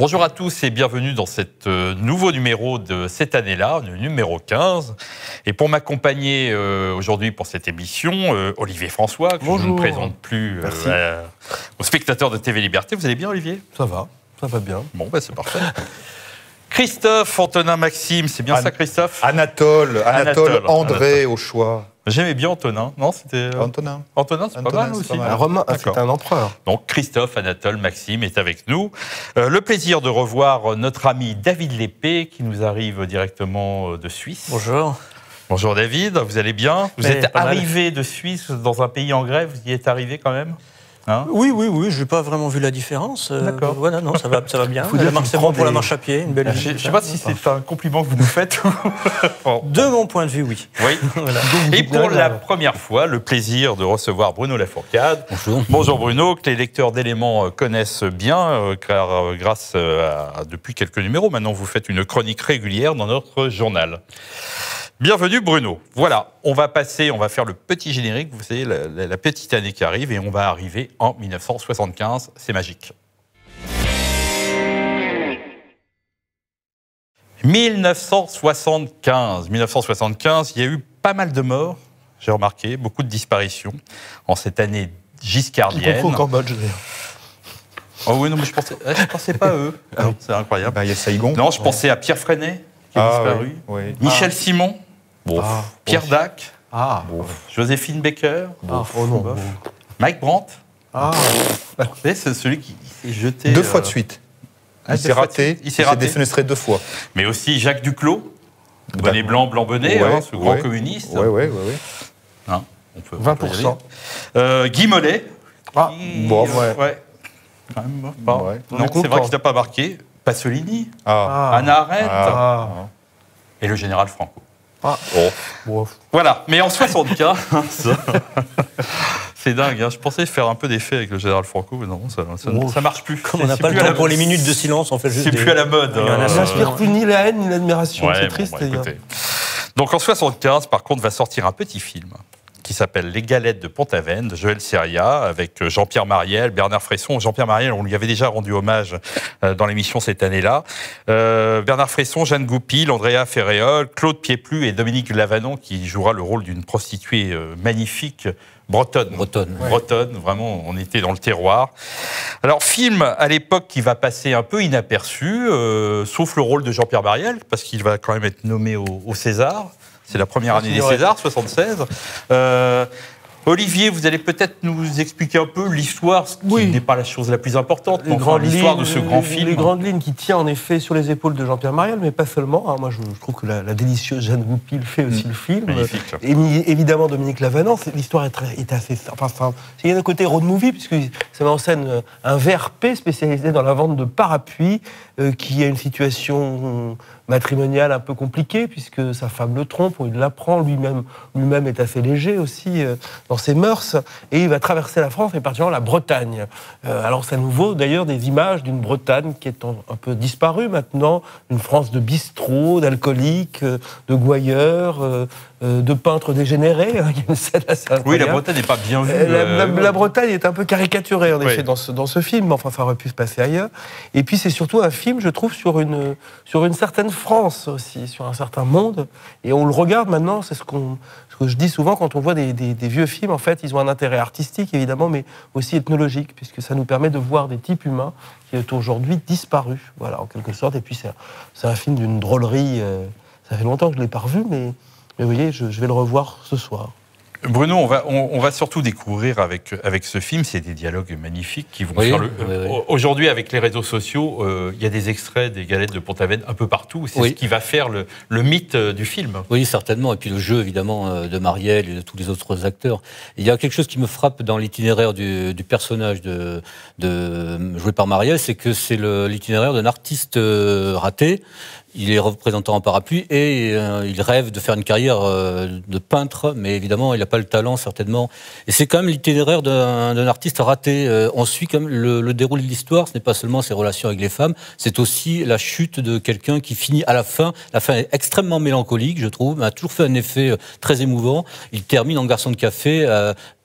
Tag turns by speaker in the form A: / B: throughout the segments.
A: Bonjour à tous et bienvenue dans cet nouveau numéro de cette année-là, le numéro 15. Et pour m'accompagner aujourd'hui pour cette émission, Olivier François, que je ne présente plus aux spectateurs de TV Liberté. Vous allez bien, Olivier?
B: Ça va bien.
A: Bon, c'est parfait. Christophe, Antonin, Maxime, c'est bien ça, Christophe?
C: Anatole, André au choix.
A: J'aimais bien Antonin, non? C'était
C: Antonin.
A: Antonin, c'est pas mal aussi.
B: Un Romain, c'est un empereur.
A: Donc Christophe, Anatole, Maxime est avec nous. Le plaisir de revoir notre ami David Lépée qui nous arrive directement de Suisse.
D: Bonjour.
A: Bonjour David, vous allez bien? Vous êtes arrivé de Suisse dans un pays en grève, vous y êtes arrivé quand même? Hein?
D: Oui, je n'ai pas vraiment vu la différence.
A: D'accord.
D: Voilà, non, ça va bien. C'est bon pour la marche à pied, une belle
A: Je ne sais pas si c'est un compliment que vous nous faites.
D: Bon. De mon point de vue, oui.
A: Oui. Voilà. Et pour la première fois, le plaisir de recevoir Bruno Lafourcade.
D: Bonjour.
A: Bonjour Bruno, que les lecteurs d'Éléments connaissent bien, car grâce à depuis quelques numéros, maintenant vous faites une chronique régulière dans notre journal. Bienvenue Bruno. Voilà, on va faire le petit générique, vous savez, la petite année qui arrive, et on va arriver en 1975, c'est magique. 1975, il y a eu pas mal de morts, j'ai remarqué, beaucoup de disparitions en cette année giscardienne.
B: Au Cambodge, d'ailleurs.
A: Oh oui, non, mais je pensais pas à eux. Non, c'est incroyable.
C: Il y a Saigon.
A: Non, je pensais à Pierre Freinet, qui a disparu.
C: Oui.
A: Michel Simon. Pierre Dac, Joséphine Baker, Mike Brandt. C'est celui qui s'est jeté...
C: Deux fois de suite. Il s'est raté, il s'est défenestré 2 fois.
A: Mais aussi Jacques Duclos, bonnet blanc, blanc bonnet, ce grand communiste.
C: Oui.
A: Hein, on peut,
B: 20%.
A: Guy Mollet.
C: Non,
A: c'est vrai qu'il n'a pas marqué. Pasolini, Hannah Arendt et le général Franco. Voilà, mais en 75, c'est dingue, hein. Je pensais faire un peu d'effet avec le général Franco, mais non, ça marche plus.
D: Comme on n'a pas le temps pour les minutes de silence, on fait juste
A: c'est plus à la mode.
B: Ça n'inspire plus ni la haine ni l'admiration, c'est triste.
A: Donc en 75, par contre, va sortir un petit film qui s'appelle Les Galettes de Pont-Aven, de Joël Seria, avec Jean-Pierre Mariel, Bernard Fresson. Jean-Pierre Mariel, on lui avait déjà rendu hommage dans l'émission cette année-là. Bernard Fresson, Jeanne Goupil, Andrea Ferréol, Claude Pieplu et Dominique Lavanon, qui jouera le rôle d'une prostituée magnifique, bretonne, vraiment, on était dans le terroir. Alors, film, à l'époque, qui va passer un peu inaperçu, sauf le rôle de Jean-Pierre Mariel, parce qu'il va quand même être nommé au César. C'est la première année des Césars, 76. Olivier, vous allez peut-être nous expliquer un peu l'histoire, ce qui n'est pas la chose la plus importante, l'histoire de ce grand film.
B: Les grandes lignes qui tient en effet sur les épaules de Jean-Pierre Mariel, mais pas seulement. Moi, je trouve que la délicieuse Jeanne Goupil fait aussi le film.
A: Magnifique.
B: Et évidemment, Dominique Lavanon, l'histoire est assez simple. Il y a un côté road movie, puisque ça met en scène un VRP spécialisé dans la vente de parapluies, qui a une situation matrimoniale un peu compliquée, puisque sa femme le trompe, il l'apprend, lui-même est assez léger aussi dans ses mœurs, et il va traverser la France, et particulièrement la Bretagne. Alors ça nous vaut d'ailleurs des images d'une Bretagne qui est un peu disparue maintenant, une France de bistrots, d'alcooliques, de gouailleurs, de peintres dégénérés. Il y a une scène assez incroyable.
A: Oui, la Bretagne n'est pas bien vue.
B: La Bretagne est un peu caricaturée, en effet, dans ce film, mais enfin, ça aurait pu se passer ailleurs. Et puis, c'est surtout un film, je trouve, sur une certaine France aussi, sur un certain monde. Et on le regarde maintenant, c'est ce que je dis souvent quand on voit des vieux films. En fait, ils ont un intérêt artistique, évidemment, mais aussi ethnologique, puisque ça nous permet de voir des types humains qui sont aujourd'hui disparus, voilà, en quelque sorte. Et puis, c'est un film d'une drôlerie. Ça fait longtemps que je ne l'ai pas revu, mais vous voyez, je vais le revoir ce soir.
A: Bruno, on va surtout découvrir avec ce film, c'est des dialogues magnifiques qui vont faire Aujourd'hui, avec les réseaux sociaux, il y a des extraits des Galettes de Pont-Aven un peu partout. C'est ce qui va faire le mythe du film.
D: Oui, certainement. Et puis le jeu, évidemment, de Mariel et de tous les autres acteurs. Et il y a quelque chose qui me frappe dans l'itinéraire du personnage joué par Mariel, c'est que c'est l'itinéraire d'un artiste raté. Il est représentant en parapluie et il rêve de faire une carrière de peintre, mais évidemment, il n'a pas le talent, certainement. Et c'est quand même l'itinéraire d'un artiste raté. On suit quand même le déroulé de l'histoire. Ce n'est pas seulement ses relations avec les femmes, c'est aussi la chute de quelqu'un qui finit à la fin. La fin est extrêmement mélancolique, je trouve, mais a toujours fait un effet très émouvant. Il termine en garçon de café,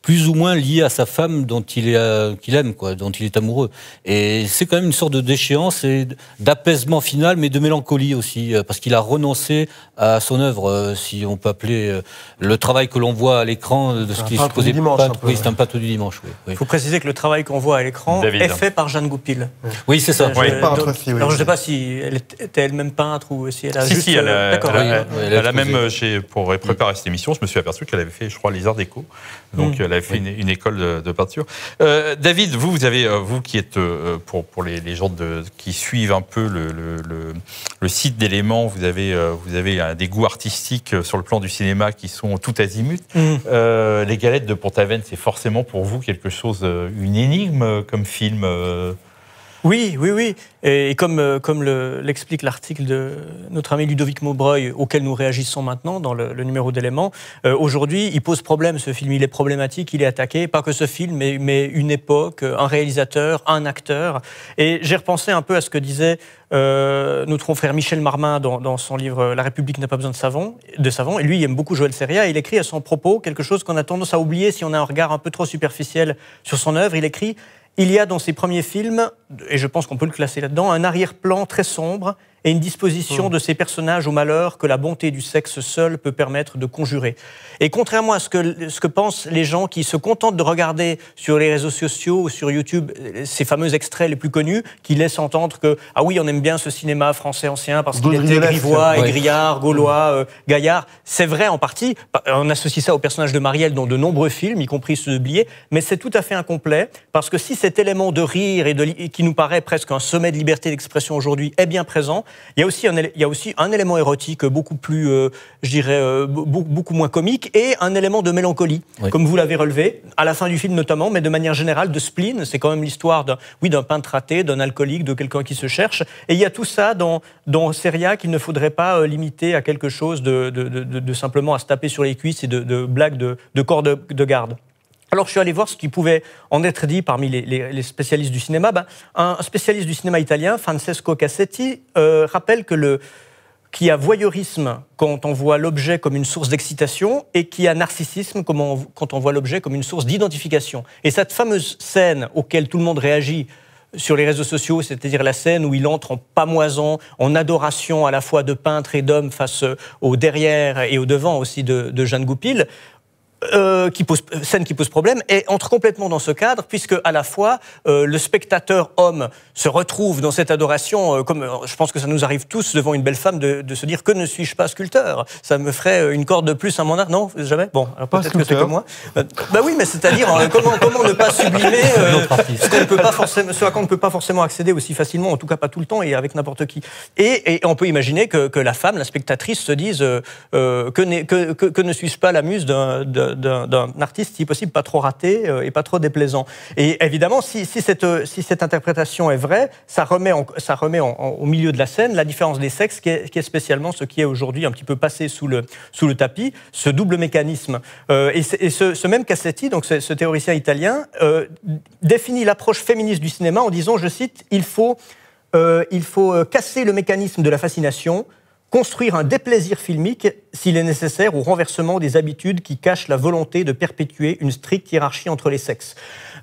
D: plus ou moins lié à sa femme qu'il aime, quoi, dont il est amoureux. Et c'est quand même une sorte de déchéance et d'apaisement final, mais de mélancolie aussi, parce qu'il a renoncé à son œuvre, si on peut appeler le travail que l'on voit à l'écran de ce qui se posait pas. Oui, c'est un pâteau du dimanche. Il
E: faut préciser que le travail qu'on voit à l'écran est fait par Jeanne Goupil.
D: Oui, c'est ça.
E: Alors je ne sais pas si elle était elle-même peintre ou si elle a juste...
A: Si, elle a même, pour préparer cette émission, je me suis aperçu qu'elle avait fait, je crois, les Arts Déco. Donc elle avait fait une école de peinture. David, vous qui êtes, pour les gens qui suivent un peu le site d'Éléments, vous avez des goûts artistiques sur le plan du cinéma qui sont tout azimut. Les Galettes de Pont-Aven, c'est forcément pour vous quelque chose, une énigme comme film
E: Oui. Et comme l'explique l'article de notre ami Ludovic Maubreuil, auquel nous réagissons maintenant dans le numéro d'Éléments, aujourd'hui, il pose problème, ce film. Il est problématique, il est attaqué. Pas que ce film, mais une époque, un réalisateur, un acteur. Et j'ai repensé un peu à ce que disait notre confrère Michel Marmin dans son livre « La République n'a pas besoin de savon ». Et lui, il aime beaucoup Joël Seria. Il écrit à son propos quelque chose qu'on a tendance à oublier si on a un regard un peu trop superficiel sur son œuvre. Il écrit: il y a dans ses premiers films, et je pense qu'on peut le classer là-dedans, un arrière-plan très sombre et une disposition de ces personnages au malheur que la bonté du sexe seul peut permettre de conjurer. Et contrairement à ce que pensent les gens qui se contentent de regarder sur les réseaux sociaux ou sur YouTube ces fameux extraits les plus connus qui laissent entendre que « Ah oui, on aime bien ce cinéma français ancien parce qu'il était grivois, aigriard, gaulois, gaillard », c'est vrai en partie. On associe ça au personnage de Marielle dans de nombreux films, y compris ceux de Blier, mais c'est tout à fait incomplet parce que si cet élément de rire et qui nous paraît presque un sommet de liberté d'expression aujourd'hui est bien présent, il y a aussi un élément érotique beaucoup plus, je dirais, beaucoup moins comique et un élément de mélancolie, comme vous l'avez relevé, à la fin du film notamment, mais de manière générale, de spleen. C'est quand même l'histoire d'un peintre raté, d'un alcoolique, de quelqu'un qui se cherche. Et il y a tout ça dans Seria qu'il ne faudrait pas limiter à quelque chose de simplement à se taper sur les cuisses et de blagues de corps de garde. Alors, je suis allé voir ce qui pouvait en être dit parmi les spécialistes du cinéma. Un spécialiste du cinéma italien, Francesco Cassetti, rappelle qu'il y a voyeurisme quand on voit l'objet comme une source d'excitation et qu'il y a narcissisme quand on voit l'objet comme une source d'identification. Et cette fameuse scène auquel tout le monde réagit sur les réseaux sociaux, c'est-à-dire la scène où il entre en pamoison, en adoration à la fois de peintre et d'homme face au derrière et au devant aussi de Jeanne Goupil, scène qui pose problème, et entre complètement dans ce cadre, puisque à la fois le spectateur homme se retrouve dans cette adoration, comme je pense que ça nous arrive tous devant une belle femme de se dire: que ne suis-je pas sculpteur? Ça me ferait une corde de plus à mon art. Non, jamais. Bon, alors peut-être que c'est comme moi. Bah oui, mais c'est-à-dire comment ne pas sublimer ce à quoi on ne peut pas forcément accéder aussi facilement, en tout cas pas tout le temps et avec n'importe qui. Et on peut imaginer que la femme, la spectatrice, se dise que ne suis-je pas la muse d'un artiste, si possible, pas trop raté et pas trop déplaisant. Et évidemment, si cette interprétation est vraie, ça remet au milieu de la scène la différence des sexes, qui est spécialement ce qui est aujourd'hui un petit peu passé sous le tapis, ce double mécanisme. Et ce même Cassetti, donc ce théoricien italien, définit l'approche féministe du cinéma en disant, je cite, il faut casser le mécanisme de la fascination, construire un déplaisir filmique s'il est nécessaire au renversement des habitudes qui cachent la volonté de perpétuer une stricte hiérarchie entre les sexes.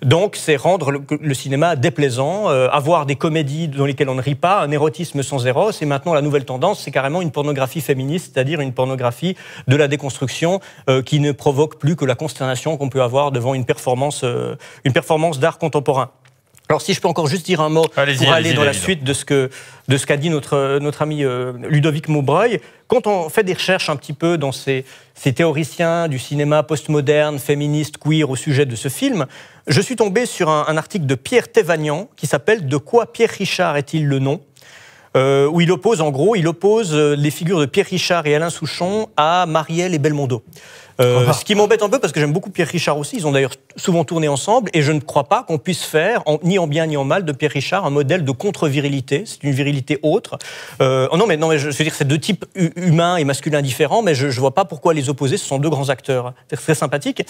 E: Donc, c'est rendre le cinéma déplaisant, avoir des comédies dans lesquelles on ne rit pas, un érotisme sans éros. Et maintenant, la nouvelle tendance, c'est carrément une pornographie féministe, c'est-à-dire une pornographie de la déconstruction qui ne provoque plus que la consternation qu'on peut avoir devant une performance d'art contemporain. Alors, si je peux encore juste dire un mot pour aller dans la suite de ce qu'a dit notre ami Ludovic Maubreuil. Quand on fait des recherches un petit peu dans ces théoriciens du cinéma postmoderne, féministe, queer au sujet de ce film, je suis tombé sur un article de Pierre Thévagnan qui s'appelle « De quoi Pierre Richard est-il le nom ?» où il oppose les figures de Pierre Richard et Alain Souchon à Marielle et Belmondo. Ce qui m'embête un peu parce que j'aime beaucoup Pierre Richard aussi. Ils ont d'ailleurs souvent tourné ensemble, et je ne crois pas qu'on puisse faire, ni en bien ni en mal, de Pierre Richard un modèle de contre-virilité. C'est une virilité autre. Non, mais je veux dire, c'est deux types humains et masculins différents, mais je ne vois pas pourquoi les opposer. Ce sont deux grands acteurs. C'est très sympathique.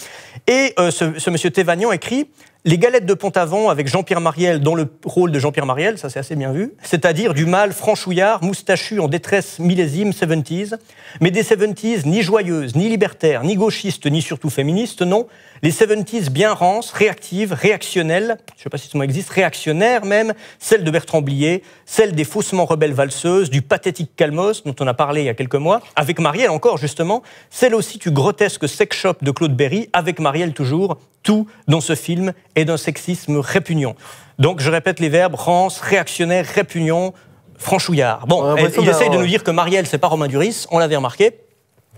E: Et ce monsieur Thévagnan écrit Les galettes de Pont-Aven avec Jean-Pierre Mariel dans le rôle de Jean-Pierre Mariel, ça c'est assez bien vu, c'est-à-dire du mâle franchouillard, moustachu en détresse millésime 70s, mais des 70s ni joyeuses, ni libertaires, ni gauchistes, ni surtout féministes, non. Les 70s bien rances, réactives, réactionnelles, je ne sais pas si ce mot existe, réactionnaires même, celles de Bertrand Blier, celles des faussement rebelles valseuses, du pathétique Calmos, dont on a parlé il y a quelques mois, avec Marielle encore justement, celle aussi du grotesque sex shop de Claude Berry, avec Marielle toujours. Tout dans ce film est d'un sexisme répugnant. Donc, je répète les verbes, rance, réactionnaire, répugnant, franchouillard. Bon, il essaye de nous dire que Marielle, c'est pas Romain Duris, on l'avait remarqué,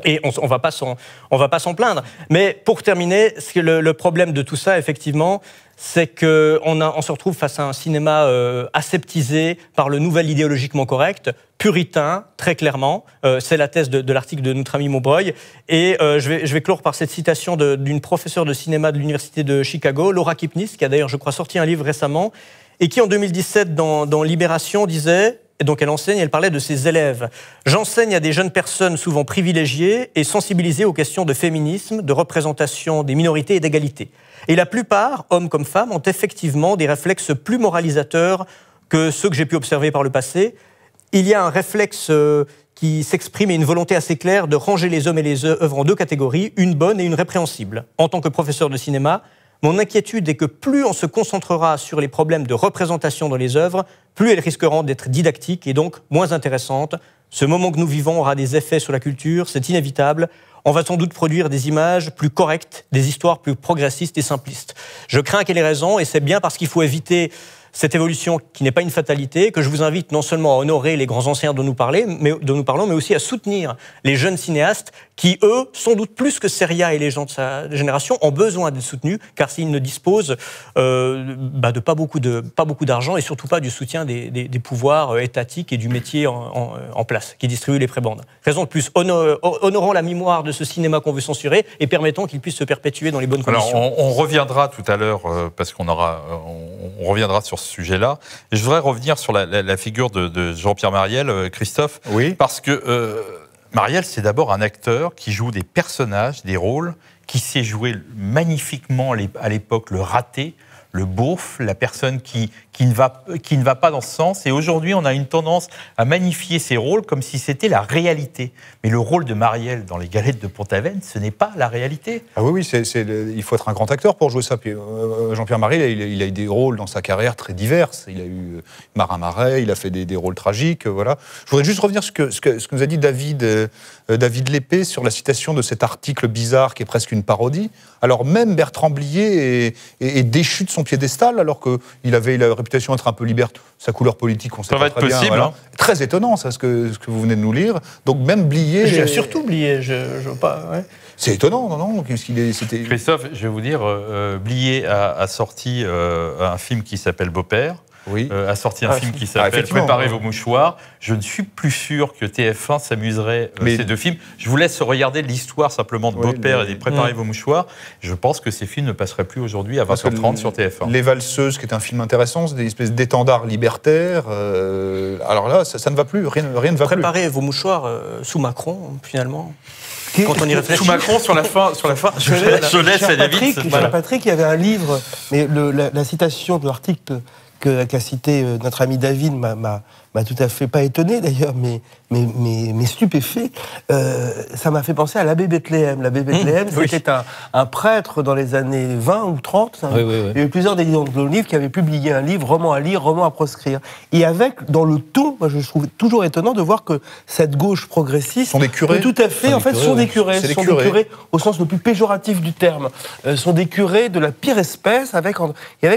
E: et on va pas s'en plaindre. Mais pour terminer, le problème de tout ça, effectivement, c'est qu'on se retrouve face à un cinéma aseptisé par le nouvel idéologiquement correct, puritain, très clairement. C'est la thèse de l'article de notre ami Maubreuil. Et je vais clore par cette citation d'une professeure de cinéma de l'Université de Chicago, Laura Kipnis, qui a d'ailleurs, je crois, sorti un livre récemment, et qui, en 2017, dans Libération, disait... Et donc elle enseigne, elle parlait de ses élèves. J'enseigne à des jeunes personnes souvent privilégiées et sensibilisées aux questions de féminisme, de représentation des minorités et d'égalité. Et la plupart, hommes comme femmes, ont effectivement des réflexes plus moralisateurs que ceux que j'ai pu observer par le passé. Il y a un réflexe qui s'exprime et une volonté assez claire de ranger les hommes et les œuvres en deux catégories, une bonne et une répréhensible. En tant que professeur de cinéma, mon inquiétude est que plus on se concentrera sur les problèmes de représentation dans les œuvres, plus elles risqueront d'être didactiques et donc moins intéressantes. Ce moment que nous vivons aura des effets sur la culture, c'est inévitable. On va sans doute produire des images plus correctes, des histoires plus progressistes et simplistes. Je crains qu'elle ait raison et c'est bien parce qu'il faut éviter cette évolution qui n'est pas une fatalité, que je vous invite non seulement à honorer les grands anciens dont nous parlons, mais aussi à soutenir les jeunes cinéastes qui, eux, sans doute plus que Seria et les gens de sa génération, ont besoin d'être soutenus, car s'ils ne disposent de pas beaucoup d'argent et surtout pas du soutien des pouvoirs étatiques et du métier en place, qui distribuent les prébendes. Raison de plus, honorons la mémoire de ce cinéma qu'on veut censurer et permettons qu'il puisse se perpétuer dans les bonnes conditions.
A: Alors, on reviendra tout à l'heure, parce qu'on reviendra sur ce sujet-là. Et je voudrais revenir sur la figure de Jean-Pierre Mariel, Christophe,
C: oui.
A: Parce que Mariel, c'est d'abord un acteur qui joue des personnages, des rôles, qui sait jouer magnifiquement à l'époque le raté, le beauf, la personne qui ne va pas dans ce sens. Et aujourd'hui, on a une tendance à magnifier ces rôles comme si c'était la réalité. Mais le rôle de Mariel dans Les Galettes de Pont-Aven, ce n'est pas la réalité.
C: Ah oui, il faut être un grand acteur pour jouer ça. Jean-Pierre Mariel, il a eu des rôles dans sa carrière très divers. Il a eu Marin Marais, il a fait des rôles tragiques. Voilà. Je voudrais juste revenir sur ce que nous a dit David Lépée sur la citation de cet article bizarre qui est presque une parodie. Alors même Bertrand Blier est déchu de son piédestal, alors qu'il avait la réputation d'être un peu libertaire. Sa couleur politique, on sait pas très bien. Ça va être possible. Voilà. Très étonnant, ça, ce que vous venez de nous lire. Donc même Blier...
E: Surtout Blier, je veux pas... Ouais.
C: C'est étonnant, non c'était...
A: Christophe, je vais vous dire, Blier a sorti un film qui s'appelle Beau-Père. Oui. A sorti un film qui s'appelle Préparez vos mouchoirs. Je ne suis plus sûr que TF1 s'amuserait ces deux films. Je vous laisse regarder l'histoire simplement de Beau-Père et de Préparez vos mouchoirs. Je pense que ces films ne passeraient plus aujourd'hui à 20h30 sur TF1.
C: Les Valseuses, qui est un film intéressant, c'est des espèces d'étendards libertaires. Alors là, ça ne va plus, rien ne va plus.
E: Préparez vos mouchoirs sous Macron, finalement. Quand on y réfléchit.
A: Sous Macron, sur la fin, je laisse à David.
B: Cher Patrick, il y avait un livre, mais la citation de l'article qu'a cité notre ami David m'a tout à fait, pas étonné d'ailleurs, mais stupéfait. Ça m'a fait penser à l'abbé Bethléem. L'abbé Bethléem, c'était un prêtre dans les années 20 ou 30. Oui. Il y a eu plusieurs d'éditeurs de livres qui avaient publié un livre, roman à lire, roman à proscrire. Et avec, dans le ton, moi je trouve toujours étonnant de voir que cette gauche progressiste...
C: Sont des curés.
B: Tout à fait, sont des curés. Sont des curés au sens le plus péjoratif du terme. Sont des curés de la pire espèce, avec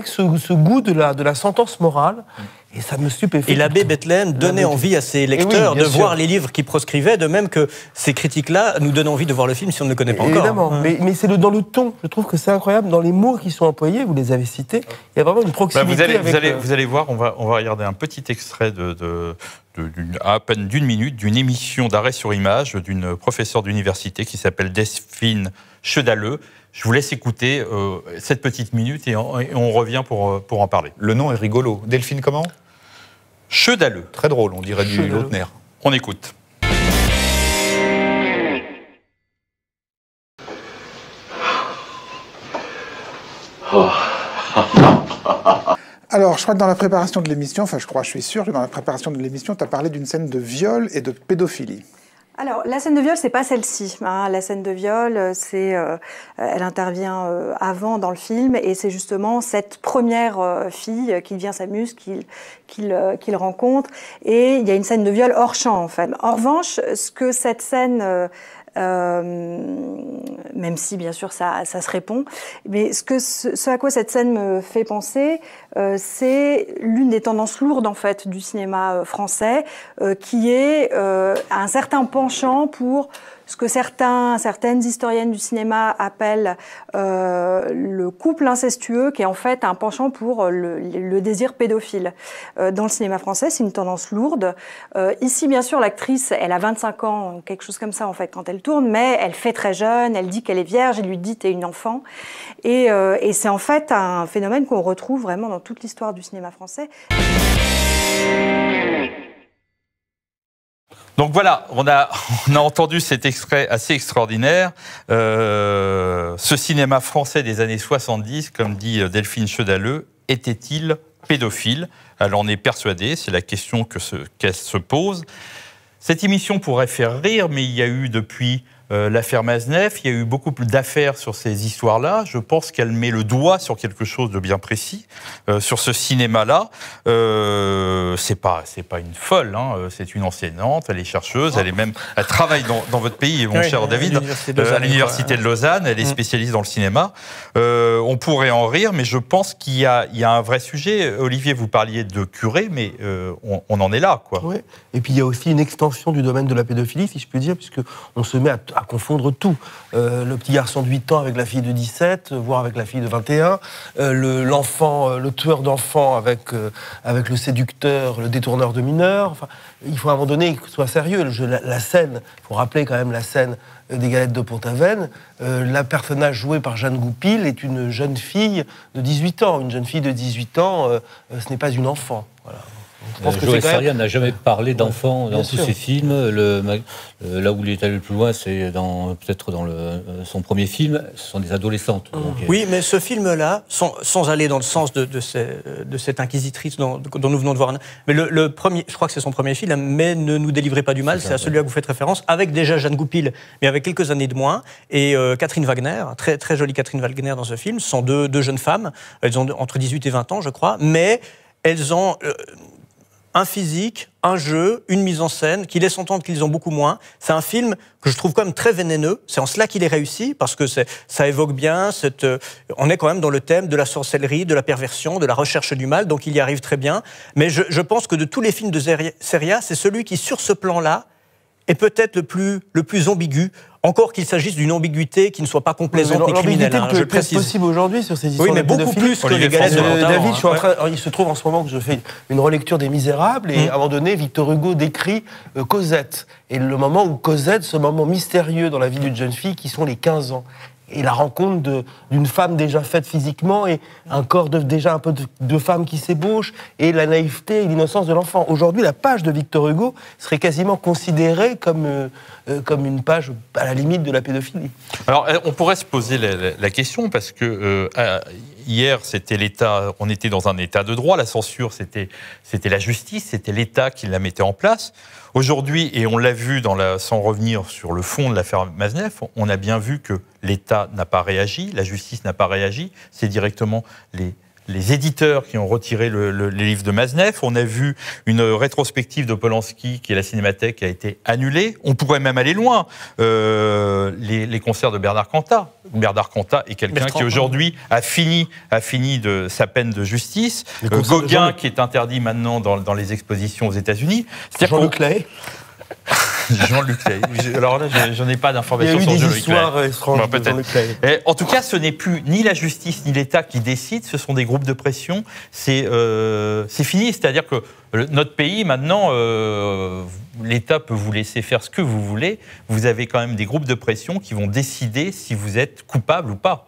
B: ce goût de la sentence morale. Et ça me stupéfie.
E: Et l'abbé Bethléem donnait envie à ses lecteurs de voir les livres qu'il proscrivait, de même que ces critiques-là nous donnent envie de voir le film si on ne le connaît pas encore.
B: Évidemment, mais c'est dans le ton. Je trouve que c'est incroyable. Dans les mots qui sont employés, vous les avez cités, il y a vraiment une proximité.
A: Vous allez voir, on va regarder un petit extrait à peine d'une minute d'une émission d'arrêt sur image d'une professeure d'université qui s'appelle Delphine Chedaleux. Je vous laisse écouter cette petite minute et on revient pour en parler.
C: Le nom est rigolo. Delphine comment?
A: Chedaleux.
C: Très drôle, on dirait du Lautner.
A: On écoute.
F: Alors, je crois que dans la préparation de l'émission, je suis sûr que dans la préparation de l'émission, tu as parlé d'une scène de viol et de pédophilie.
G: Alors, la scène de viol, c'est pas celle-ci. Hein. La scène de viol, elle intervient avant dans le film, et c'est justement cette première fille qui devient sa muse qu'il rencontre. Et il y a une scène de viol hors champ, en fait. En revanche, ce que cette scène même si bien sûr ça se répond, mais ce à quoi cette scène me fait penser, c'est l'une des tendances lourdes en fait du cinéma français, qui est un certain penchant pour ce que certaines historiennes du cinéma appellent le couple incestueux, qui est en fait un penchant pour le désir pédophile. Dans le cinéma français, c'est une tendance lourde. Ici, bien sûr, l'actrice, elle a 25 ans, quelque chose comme ça, en fait, quand elle tourne, mais elle fait très jeune, elle dit qu'elle est vierge, il lui dit « t'es une enfant ». Et c'est en fait un phénomène qu'on retrouve vraiment dans toute l'histoire du cinéma français.
A: Donc voilà, on a entendu cet extrait assez extraordinaire. Ce cinéma français des années 70, comme dit Delphine Chedaleux, était-il pédophile? Elle en est persuadée, c'est la question qu'elle se pose. Cette émission pourrait faire rire, mais il y a eu depuis l'affaire Maznef, il y a eu beaucoup plus d'affaires sur ces histoires-là. Je pense qu'elle met le doigt sur quelque chose de bien précis, sur ce cinéma-là. C'est pas une folle, hein, c'est une enseignante, elle est chercheuse, elle travaille dans votre pays, mon cher David, à l'université de Lausanne, elle est spécialiste dans le cinéma. On pourrait en rire, mais je pense qu'il y a un vrai sujet. Olivier, vous parliez de curé, mais on en est là, quoi.
B: Ouais. Et puis il y a aussi une extension du domaine de la pédophilie, si je puis dire, puisque on se met à confondre tout. Le petit garçon de 8 ans avec la fille de 17, voire avec la fille de 21, le tueur d'enfants avec le séducteur, le détourneur de mineurs. Enfin, il faut à un moment donné que ce soit sérieux. La scène, il faut rappeler quand même la scène des Galettes de Pont-Aven. La personnage jouée par Jeanne Goupil est une jeune fille de 18 ans. Une jeune fille de 18 ans, ce n'est pas une enfant. Voilà.
D: Joël Seria n'a jamais parlé d'enfants dans tous ses films. Là où il est allé le plus loin, c'est peut-être dans son premier film. Ce sont des adolescentes. Donc,
E: oui, mais ce film-là, sans aller dans le sens de cette inquisitrice dont nous venons de voir, mais le premier, je crois que c'est son premier film, mais Ne nous délivrez pas du mal, c'est à celui-là que vous faites référence, avec déjà Jeanne Goupil, mais avec quelques années de moins, et Catherine Wagner, très, très jolie Catherine Wagner dans ce film. Ce sont deux jeunes femmes, elles ont entre 18 et 20 ans, je crois, mais elles ont un physique, un jeu, une mise en scène qui laisse entendre qu'ils ont beaucoup moins. C'est un film que je trouve quand même très vénéneux. C'est en cela qu'il est réussi, parce que ça évoque bien on est quand même dans le thème de la sorcellerie, de la perversion, de la recherche du mal, donc il y arrive très bien. Mais je pense que de tous les films de Seria, c'est celui qui, sur ce plan-là, est peut-être le plus ambigu, encore qu'il s'agisse d'une ambiguïté qui ne soit pas complaisante ni criminelle.
B: L'ambiguïté je le précise. Possible aujourd'hui sur ces histoires.
E: Oui, mais beaucoup plus que les Galettes de Pont-Aven.
B: David, il se trouve en ce moment que je fais une relecture des Misérables, et à un moment donné, Victor Hugo décrit Cosette. Et le moment où Cosette, ce moment mystérieux dans la vie d'une jeune fille, qui sont les 15 ans. Et la rencontre d'une femme déjà faite physiquement, et un corps déjà un peu de femme qui s'ébauche, et la naïveté et l'innocence de l'enfant. Aujourd'hui, la page de Victor Hugo serait quasiment considérée comme une page à la limite de la pédophilie.
A: Alors, on pourrait se poser la question, parce que hier, c'était l'État, on était dans un État de droit, la censure, c'était la justice, c'était l'État qui la mettait en place. Aujourd'hui, et on l'a vu sans revenir sur le fond de l'affaire Maznef, on a bien vu que l'État n'a pas réagi, la justice n'a pas réagi, c'est directement les éditeurs qui ont retiré les livres de Maznef. On a vu une rétrospective de Polanski, qui est la Cinémathèque, qui a été annulée. On pourrait même aller loin. Les concerts de Bernard Cantat. Bernard Cantat est quelqu'un qui aujourd'hui a fini de sa peine de justice. Gauguin, qui est interdit maintenant dans les expositions aux États-Unis.
B: Jean-Luc Lahaye.
A: Jean-Luc Lahaye. Alors là, j'en ai pas d'informations sur Jean-Luc Lahaye. En tout cas, ce n'est plus ni la justice ni l'État qui décident, ce sont des groupes de pression. C'est fini, c'est-à-dire que notre pays, maintenant, l'État peut vous laisser faire ce que vous voulez. Vous avez quand même des groupes de pression qui vont décider si vous êtes coupable ou pas.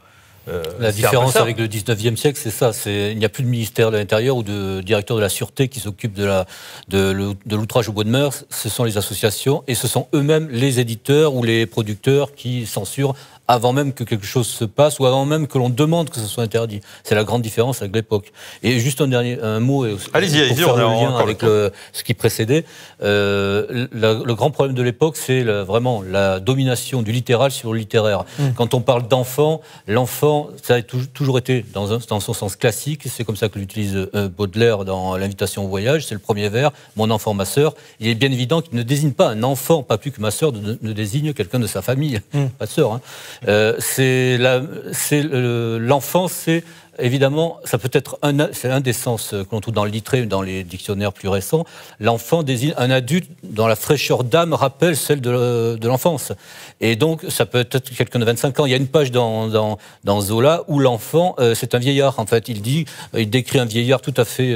D: La différence avec le 19e siècle, c'est ça. Il n'y a plus de ministère de l'Intérieur ou de directeur de la Sûreté qui s'occupe de l'outrage au bois de mœurs. Ce sont les associations et ce sont eux-mêmes les éditeurs ou les producteurs qui censurent avant même que quelque chose se passe ou avant même que l'on demande que ce soit interdit. C'est la grande différence avec l'époque. Et juste un mot pour faire le lien avec ce qui précédait. Le grand problème de l'époque, c'est vraiment la domination du littéral sur le littéraire. Quand on parle d'enfant, l'enfant, ça a toujours été dans son sens classique. C'est comme ça que l'utilise Baudelaire dans l'Invitation au voyage. C'est le premier vers, mon enfant, ma sœur. Il est bien évident qu'il ne désigne pas un enfant, pas plus que ma sœur ne désigne quelqu'un de sa famille, pas de sœur. Hein. L'enfant, c'est évidemment, ça peut être c'est un des sens que l'on trouve dans le Littré, dans les dictionnaires plus récents. L'enfant désigne un adulte dont la fraîcheur d'âme rappelle celle de l'enfance. Et donc, ça peut être quelqu'un de 25 ans. Il y a une page dans Zola où l'enfant, c'est un vieillard, en fait. Il décrit un vieillard tout à fait,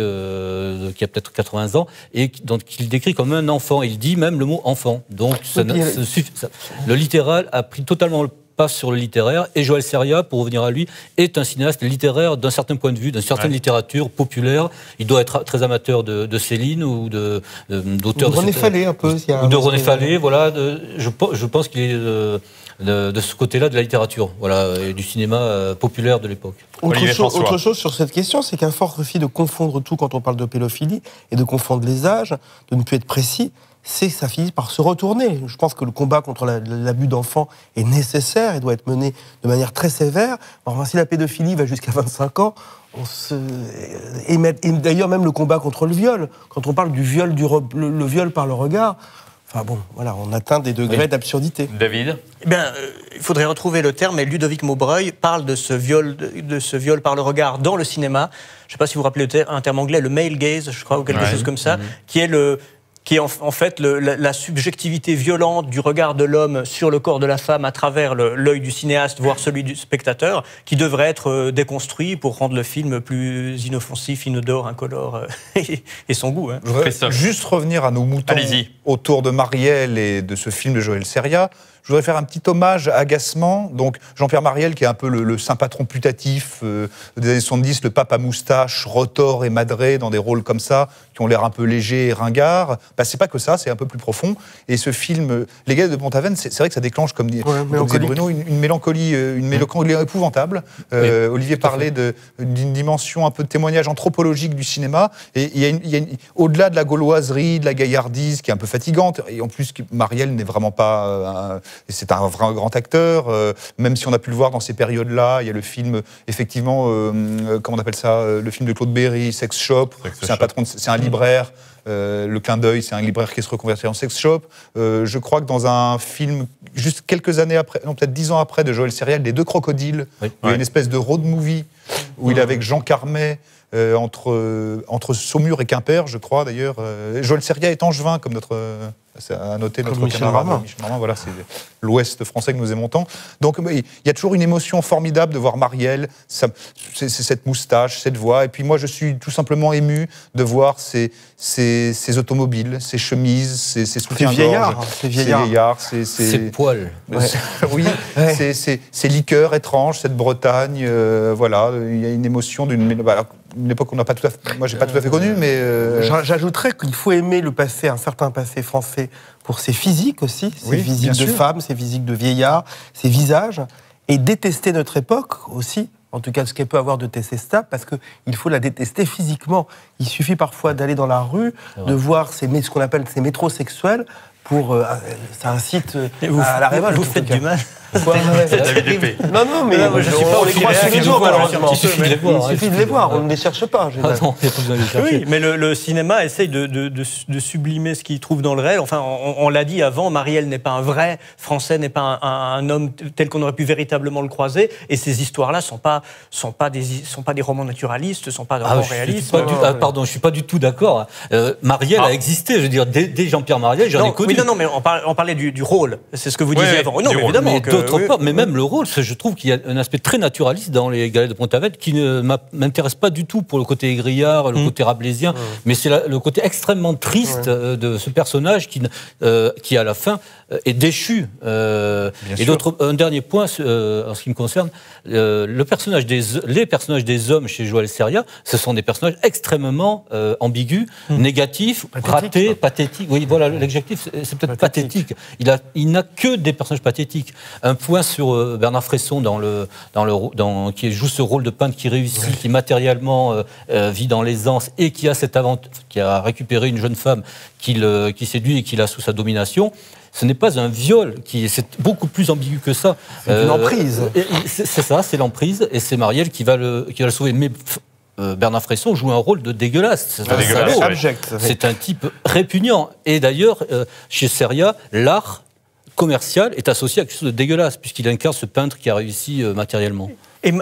D: qui a peut-être 80 ans, et donc il décrit comme un enfant. Il dit même le mot enfant. Donc, le littéral a pris totalement le pas sur le littéraire, et Joël Seria, pour revenir à lui, est un cinéaste littéraire d'un certain point de vue, d'une certaine littérature populaire. Il doit être très amateur de Céline ou d'auteurs
B: de René Fallet, un peu.
D: Ou de René Fallet, voilà. Je pense qu'il est de ce côté-là de la littérature, voilà, et du cinéma populaire de l'époque.
B: Autre chose sur cette question, c'est qu'un fort refus de confondre tout quand on parle de pédophilie, et de confondre les âges, de ne plus être précis, c'est que ça finit par se retourner. Je pense que le combat contre l'abus d'enfants est nécessaire et doit être mené de manière très sévère. Enfin, si la pédophilie va jusqu'à 25 ans, et d'ailleurs même le combat contre le viol, quand on parle du viol, le viol par le regard, enfin bon, voilà, on atteint des degrés d'absurdité.
A: David ?
E: Eh bien, il faudrait retrouver le terme, mais Ludovic Maubreuil parle de ce viol par le regard dans le cinéma. Je ne sais pas si vous vous rappelez un terme anglais, le male gaze, je crois, ou quelque chose comme ça, qui est en fait la subjectivité violente du regard de l'homme sur le corps de la femme à travers l'œil du cinéaste, voire celui du spectateur, qui devrait être déconstruit pour rendre le film plus inoffensif, inodore, incolore et son goût. Hein.
C: Je voudrais juste revenir à nos moutons autour de Marielle et de ce film de Joël Seria. Je voudrais faire un petit hommage à Agacement. Donc, Jean-Pierre Marielle, qui est un peu le saint patron putatif des années 70, le pape à moustache, retors et madré dans des rôles comme ça, qui ont l'air un peu légers et ringards. Bah, c'est pas que ça, c'est un peu plus profond. Et ce film, Les Galettes de Pont-Aven, c'est vrai que ça déclenche, comme disait Bruno, une mélancolie épouvantable. Olivier parlait d'une dimension un peu de témoignage anthropologique du cinéma. Et il y a au-delà de la gauloiserie, de la gaillardise, qui est un peu fatigante, et en plus, Marielle n'est vraiment pas... c'est un vrai grand acteur, même si on a pu le voir dans ces périodes-là. Il y a le film, effectivement, comment on appelle ça, le film de Claude Berry, Sex Shop. C'est un libraire. Le clin d'œil, c'est un libraire qui se reconvertit en sex shop. Je crois que dans un film, juste quelques années après, non, peut-être 10 ans après, de Joël Seria, Les Deux Crocodiles, où il y a une espèce de road movie, où il est avec Jean Carmet, entre Saumur et Quimper, je crois d'ailleurs. Joël Seria est angevin, comme à noter notre camarade Michel Marmin. Voilà, c'est l'Ouest français que nous aimons tant. Donc il y a toujours une émotion formidable de voir Marielle, c'est cette moustache, cette voix. Et puis moi, je suis tout simplement ému de voir ces automobiles, ces chemises, ces soutiens-gorge, ces vieillards,
D: ces poils.
C: Oui, ces liqueurs étranges, cette Bretagne. Voilà, il y a une émotion d'une époque qu'on n'a pas tout à fait. Moi, j'ai pas tout à fait connue, mais
B: j'ajouterais qu'il faut aimer le passé, un certain passé français, pour ses physiques aussi, ses physiques de femmes, ses physiques de vieillards, ses visages, et détester notre époque aussi. En tout cas, ce qu'elle peut avoir de détestable, parce qu'il faut la détester physiquement. Il suffit parfois d'aller dans la rue, de voir ce qu'on appelle ces métrosexuels, ça incite à la révolte.
E: Vous faites du mal.
B: Non, mais je suis pas, on les croit tous les jours, malheureusement. Il suffit de les voir, on ne les cherche pas.
E: Oui, mais le cinéma essaye de sublimer ce qu'il trouve dans le réel. Enfin, on l'a dit avant, Marielle n'est pas un vrai Français, n'est pas un homme tel qu'on aurait pu véritablement le croiser. Et ces histoires-là sont pas des romans naturalistes, sont pas des romans réalistes.
D: Pardon, je suis pas du tout d'accord. Marielle a existé, je veux dire, dès Jean-Pierre Marielle, j'en ai connu.
E: Oui, non, mais on parlait du rôle. C'est ce que vous disiez avant. Non, mais évidemment.
D: d'autre part, mais même le rôle, je trouve qu'il y a un aspect très naturaliste dans les Galettes de Pont-Aven qui ne m'intéresse pas du tout pour le côté égrillard, le côté rabelaisien, mais c'est le côté extrêmement triste de ce personnage qui à la fin, est déchu. Et un dernier point, en ce qui me concerne, les personnages des hommes chez Joël Seria, ce sont des personnages extrêmement ambigus, négatifs, ratés, pathétiques. Oui, voilà, l'adjectif, c'est peut-être pathétique. Il n'a que des personnages pathétiques. Un point sur Bernard Fresson, qui joue ce rôle de peintre qui réussit, qui matériellement vit dans l'aisance et qui a récupéré une jeune femme qui séduit et qu'il a sous sa domination. Ce n'est pas un viol, c'est beaucoup plus ambigu que ça.
B: C'est une emprise.
D: C'est ça, c'est l'emprise, et c'est Marielle qui va le sauver. Mais Bernard Fresson joue un rôle de dégueulasse. C'est un type répugnant. Et d'ailleurs, chez Seria, l'art commercial est associé à quelque chose de dégueulasse, puisqu'il incarne ce peintre qui a réussi matériellement.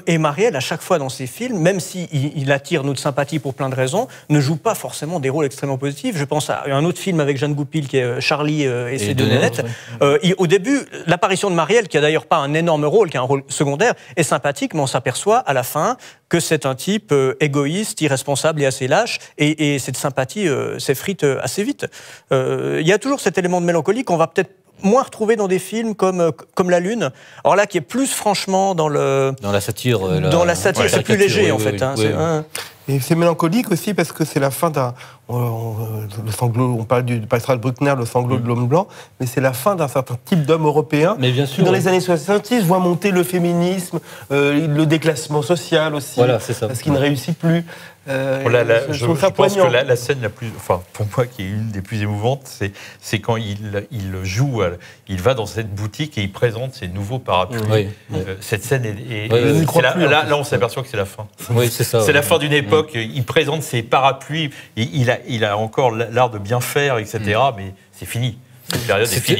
E: Et Marielle, à chaque fois dans ses films, même s'il attire notre sympathie pour plein de raisons, ne joue pas forcément des rôles extrêmement positifs. Je pense à un autre film avec Jeanne Goupil qui est Charlie et ses deux nénettes. Au début, l'apparition de Marielle, qui a d'ailleurs pas un énorme rôle, qui a un rôle secondaire, est sympathique, mais on s'aperçoit à la fin que c'est un type égoïste, irresponsable et assez lâche, et cette sympathie s'effrite assez vite. Il y a toujours cet élément de mélancolie qu'on va peut-être moins retrouvé dans des films comme La Lune. Alors là, qui est plus franchement dans la
D: satire.
E: C'est plus léger, en fait.
B: Et c'est mélancolique aussi parce que c'est la fin le sanglot, on parle du Pascal Bruckner, le sanglot de l'homme blanc, mais c'est la fin d'un certain type d'homme européen qui, dans les années 70, voit monter le féminisme, le déclassement social aussi, parce qu'il ne réussit plus.
A: Je pense que la scène la plus, pour moi, qui est une des plus émouvantes, c'est quand il joue, il va dans cette boutique et il présente ses nouveaux parapluies. Cette scène là, on s'aperçoit que c'est la fin.
D: Oui, c'est ça.
A: C'est la fin d'une époque. Il présente ses parapluies. Il a encore l'art de bien faire, etc. Mais c'est fini.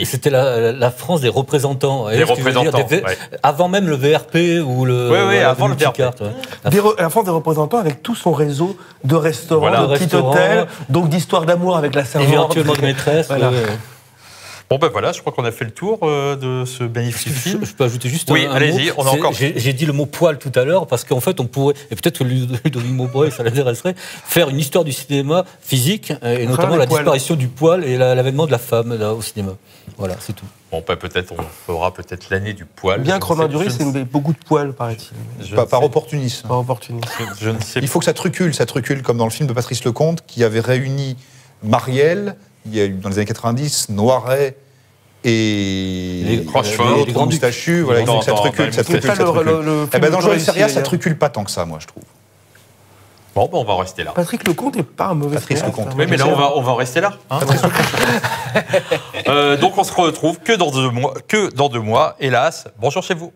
D: C'était la France des représentants.
A: Des représentants.
D: Avant même le VRP ou
A: avant le VRP.
B: La France des représentants avec tout son réseau de restaurants, de petits hôtels, donc d'histoires d'amour avec la servante.
D: Éventuellement de maîtresse.
A: Bon ben voilà, je crois qu'on a fait le tour de ce magnifique film.
D: Je peux ajouter juste
A: un allez-y,
D: mot.
A: On a encore...
D: J'ai dit le mot poil tout à l'heure, parce qu'en fait, on pourrait, et peut-être que Ludovic Maubreuil, ça l'intéresserait, faire une histoire du cinéma physique, et notamment la disparition du poil et l'avènement de la femme au cinéma. Voilà, c'est tout.
A: Bon, peut-être, on fera peut-être l'année du poil.
B: Bien que Romain Duris, c'est beaucoup de poils, paraît-il.
C: Par opportunisme.
B: Par opportunisme.
A: Je ne sais pas.
C: Il faut que ça trucule comme dans le film de Patrice Lecomte, qui avait réuni Marielle, il y a eu dans les années 90, Noiret et
A: les
C: grands moustachus, voilà, il faut que ça trucule. Dans Joël Seria, ça trucule pas tant que ça, moi, je trouve.
A: Bon, on va en rester là.
B: Patrick Lecomte n'est pas un mauvais
C: Patrice Lecomte.
A: Oui, mais là, on va en rester là. Hein. Donc, on se retrouve que dans 2 mois, hélas. Bonjour chez vous.